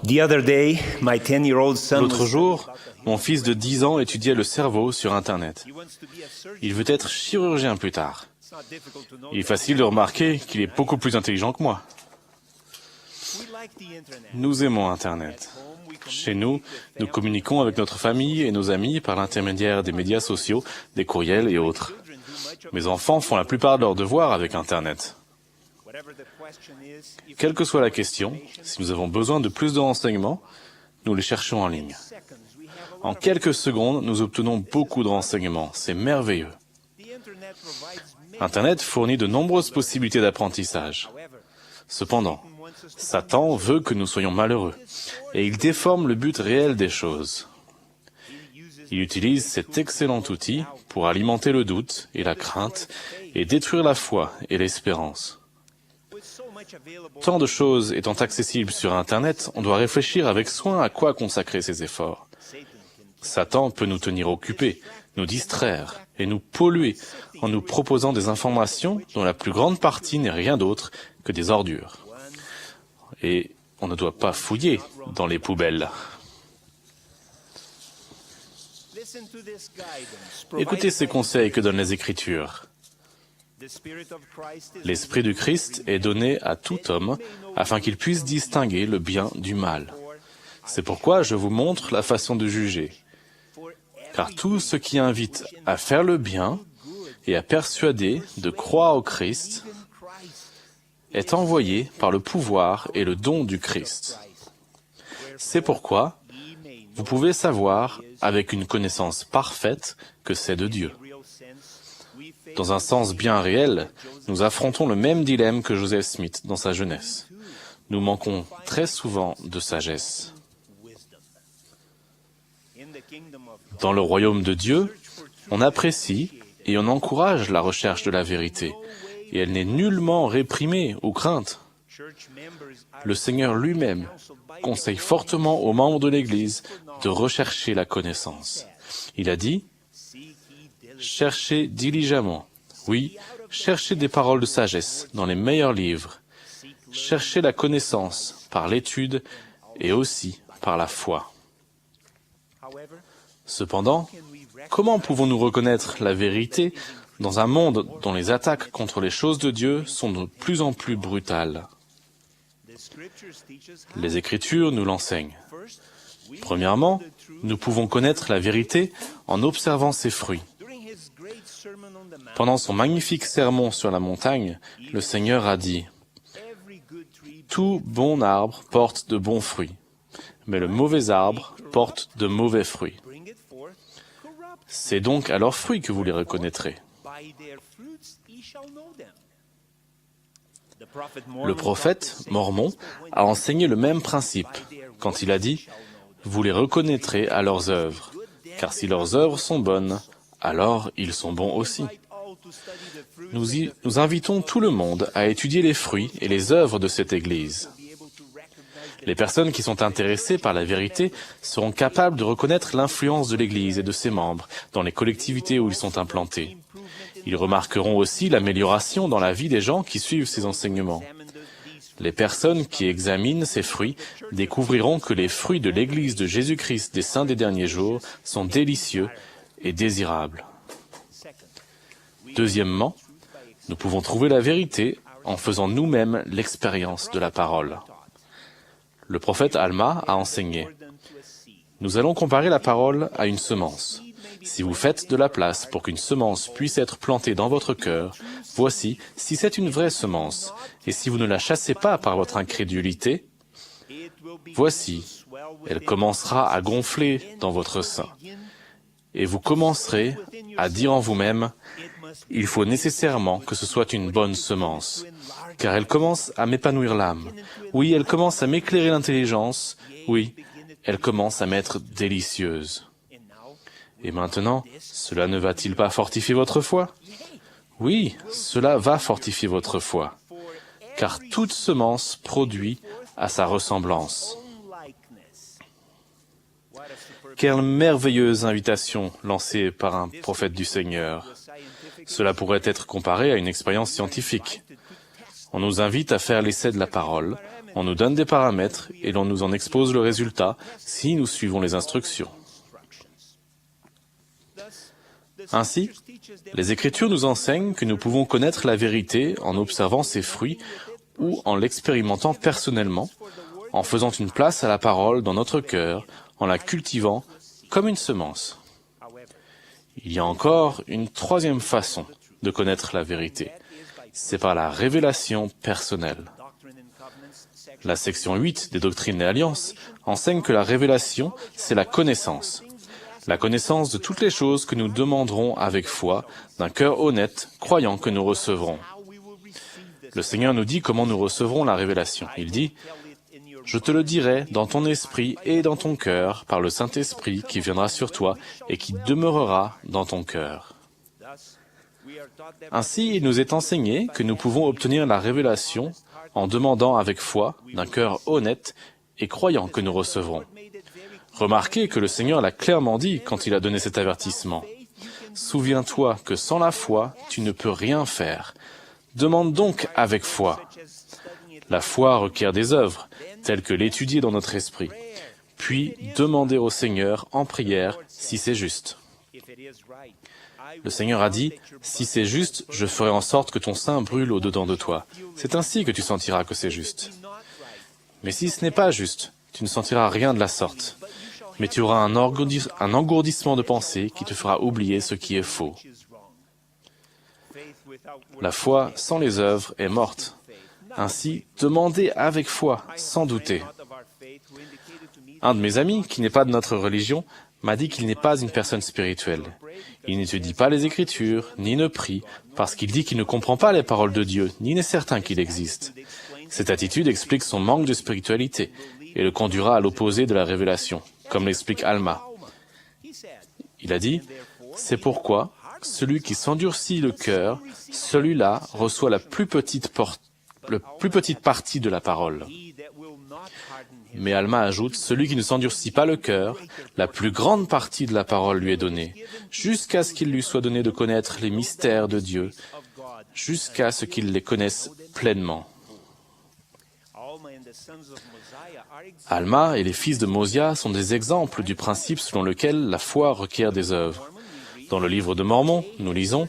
The other day, my 10-year-old son L'autre was jour, mon fils de 10 ans étudiait le cerveau sur Internet. Il veut être chirurgien plus tard. Il est facile de remarquer qu'il est beaucoup plus intelligent que moi. Nous aimons Internet. Chez nous, nous communiquons avec notre famille et nos amis par l'intermédiaire des médias sociaux, des courriels et autres. Mes enfants font la plupart de leurs devoirs avec Internet. Quelle que soit la question, si nous avons besoin de plus de renseignements, nous les cherchons en ligne. En quelques secondes, nous obtenons beaucoup de renseignements. C'est merveilleux. Internet fournit de nombreuses possibilités d'apprentissage. Cependant, Satan veut que nous soyons malheureux, et il déforme le but réel des choses. Il utilise cet excellent outil pour alimenter le doute et la crainte, et détruire la foi et l'espérance. Tant de choses étant accessibles sur Internet, on doit réfléchir avec soin à quoi consacrer ses efforts. Satan peut nous tenir occupés, nous distraire et nous polluer en nous proposant des informations dont la plus grande partie n'est rien d'autre que des ordures. Et on ne doit pas fouiller dans les poubelles. Écoutez ces conseils que donnent les Écritures. L'Esprit du Christ est donné à tout homme afin qu'il puisse distinguer le bien du mal. C'est pourquoi je vous montre la façon de juger. Car tout ce qui invite à faire le bien et à persuader de croire au Christ est envoyé par le pouvoir et le don du Christ. C'est pourquoi vous pouvez savoir avec une connaissance parfaite que c'est de Dieu. Dans un sens bien réel, nous affrontons le même dilemme que Joseph Smith dans sa jeunesse. Nous manquons très souvent de sagesse. Dans le royaume de Dieu, on apprécie et on encourage la recherche de la vérité, et elle n'est nullement réprimée ou crainte. Le Seigneur lui-même conseille fortement aux membres de l'Église de rechercher la connaissance. Il a dit « Cherchez diligemment, oui, cherchez des paroles de sagesse dans les meilleurs livres, cherchez la connaissance par l'étude et aussi par la foi. » Cependant, comment pouvons-nous reconnaître la vérité dans un monde dont les attaques contre les choses de Dieu sont de plus en plus brutales? Les Écritures nous l'enseignent. Premièrement, nous pouvons connaître la vérité en observant ses fruits. Pendant son magnifique sermon sur la montagne, le Seigneur a dit « Tout bon arbre porte de bons fruits, mais le mauvais arbre porte de mauvais fruits. C'est donc à leurs fruits que vous les reconnaîtrez. » Le prophète Mormon a enseigné le même principe quand il a dit « Vous les reconnaîtrez à leurs œuvres, car si leurs œuvres sont bonnes, alors ils sont bons aussi. » Nous invitons tout le monde à étudier les fruits et les œuvres de cette Église. Les personnes qui sont intéressées par la vérité seront capables de reconnaître l'influence de l'Église et de ses membres dans les collectivités où ils sont implantés. Ils remarqueront aussi l'amélioration dans la vie des gens qui suivent ces enseignements. Les personnes qui examinent ces fruits découvriront que les fruits de l'Église de Jésus-Christ des saints des derniers jours sont délicieux et désirables. Deuxièmement, nous pouvons trouver la vérité en faisant nous-mêmes l'expérience de la parole. Le prophète Alma a enseigné « Nous allons comparer la parole à une semence. Si vous faites de la place pour qu'une semence puisse être plantée dans votre cœur, voici, si c'est une vraie semence, et si vous ne la chassez pas par votre incrédulité, voici, elle commencera à gonfler dans votre sein. Et vous commencerez à dire en vous-même, il faut nécessairement que ce soit une bonne semence, car elle commence à m'épanouir l'âme. Oui, elle commence à m'éclairer l'intelligence. Oui, elle commence à m'être délicieuse. Et maintenant, cela ne va-t-il pas fortifier votre foi? Oui, cela va fortifier votre foi, car toute semence produit à sa ressemblance. Quelle merveilleuse invitation lancée par un prophète du Seigneur. Cela pourrait être comparé à une expérience scientifique. On nous invite à faire l'essai de la parole, on nous donne des paramètres et l'on nous en expose le résultat si nous suivons les instructions. Ainsi, les Écritures nous enseignent que nous pouvons connaître la vérité en observant ses fruits ou en l'expérimentant personnellement, en faisant une place à la parole dans notre cœur, en la cultivant comme une semence. Il y a encore une troisième façon de connaître la vérité. C'est par la révélation personnelle. La section 8 des Doctrines et Alliances enseigne que la révélation, c'est la connaissance. La connaissance de toutes les choses que nous demanderons avec foi, d'un cœur honnête, croyant que nous recevrons. Le Seigneur nous dit comment nous recevrons la révélation. Il dit « Je te le dirai dans ton esprit et dans ton cœur, par le Saint-Esprit qui viendra sur toi et qui demeurera dans ton cœur. » Ainsi, il nous est enseigné que nous pouvons obtenir la révélation en demandant avec foi, d'un cœur honnête et croyant que nous recevrons. Remarquez que le Seigneur l'a clairement dit quand il a donné cet avertissement. « Souviens-toi que sans la foi, tu ne peux rien faire. Demande donc avec foi. » La foi requiert des œuvres, telles que l'étudier dans notre esprit, puis demander au Seigneur en prière si c'est juste. Le Seigneur a dit, « Si c'est juste, je ferai en sorte que ton sein brûle au-dedans de toi. C'est ainsi que tu sentiras que c'est juste. Mais si ce n'est pas juste, tu ne sentiras rien de la sorte. Mais tu auras un engourdissement de pensée qui te fera oublier ce qui est faux. » La foi sans les œuvres est morte. Ainsi, demandez avec foi, sans douter. Un de mes amis, qui n'est pas de notre religion, m'a dit qu'il n'est pas une personne spirituelle. Il n'étudie pas les Écritures, ni ne prie, parce qu'il dit qu'il ne comprend pas les paroles de Dieu, ni n'est certain qu'il existe. Cette attitude explique son manque de spiritualité et le conduira à l'opposé de la révélation, comme l'explique Alma. Il a dit, « C'est pourquoi celui qui s'endurcit le cœur, celui-là reçoit la plus petite partie de la parole. » Mais Alma ajoute, « Celui qui ne s'endurcit pas le cœur, la plus grande partie de la parole lui est donnée, jusqu'à ce qu'il lui soit donné de connaître les mystères de Dieu, jusqu'à ce qu'il les connaisse pleinement. » Alma et les fils de Mosia sont des exemples du principe selon lequel la foi requiert des œuvres. Dans le livre de Mormon, nous lisons,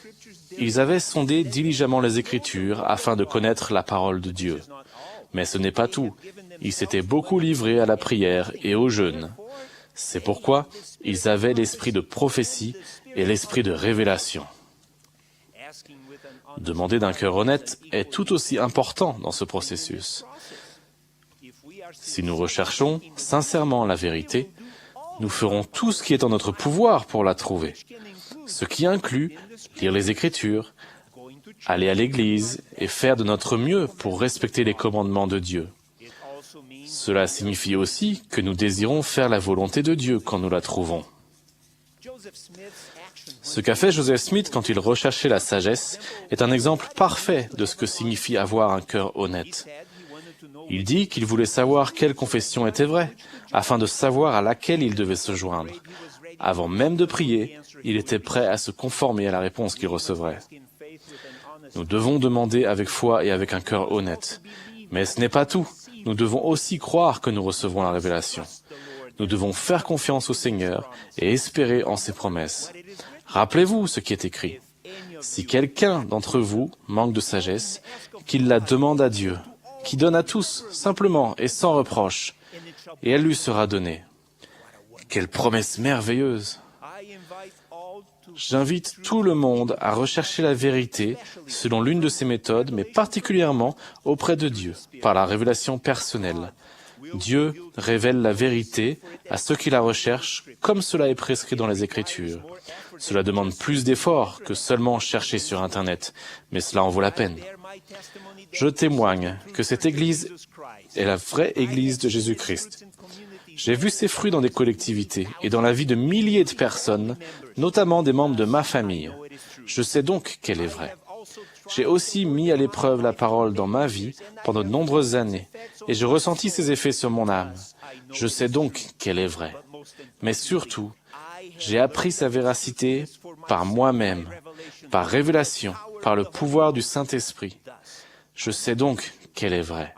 « Ils avaient sondé diligemment les Écritures afin de connaître la parole de Dieu. Mais ce n'est pas tout. Ils s'étaient beaucoup livrés à la prière et au jeûne. C'est pourquoi ils avaient l'esprit de prophétie et l'esprit de révélation. » Demander d'un cœur honnête est tout aussi important dans ce processus. Si nous recherchons sincèrement la vérité, nous ferons tout ce qui est en notre pouvoir pour la trouver, ce qui inclut lire les Écritures, aller à l'Église et faire de notre mieux pour respecter les commandements de Dieu. Cela signifie aussi que nous désirons faire la volonté de Dieu quand nous la trouvons. Ce qu'a fait Joseph Smith quand il recherchait la sagesse est un exemple parfait de ce que signifie avoir un cœur honnête. Il dit qu'il voulait savoir quelle confession était vraie, afin de savoir à laquelle il devait se joindre. Avant même de prier, il était prêt à se conformer à la réponse qu'il recevrait. Nous devons demander avec foi et avec un cœur honnête. Mais ce n'est pas tout. Nous devons aussi croire que nous recevrons la révélation. Nous devons faire confiance au Seigneur et espérer en ses promesses. Rappelez-vous ce qui est écrit. Si quelqu'un d'entre vous manque de sagesse, qu'il la demande à Dieu, qui donne à tous, simplement et sans reproche, et elle lui sera donnée. Quelle promesse merveilleuse! J'invite tout le monde à rechercher la vérité selon l'une de ces méthodes, mais particulièrement auprès de Dieu, par la révélation personnelle. Dieu révèle la vérité à ceux qui la recherchent, comme cela est prescrit dans les Écritures. Cela demande plus d'efforts que seulement chercher sur Internet, mais cela en vaut la peine. Je témoigne que cette Église est la vraie Église de Jésus-Christ. J'ai vu ses fruits dans des collectivités et dans la vie de milliers de personnes, notamment des membres de ma famille. Je sais donc qu'elle est vraie. J'ai aussi mis à l'épreuve la parole dans ma vie pendant de nombreuses années, et j'ai ressenti ses effets sur mon âme. Je sais donc qu'elle est vraie. Mais surtout, j'ai appris sa véracité par moi-même, par révélation, par le pouvoir du Saint-Esprit. Je sais donc qu'elle est vraie.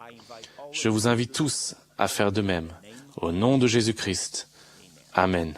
Je vous invite tous à faire de même. Au nom de Jésus-Christ. Amen.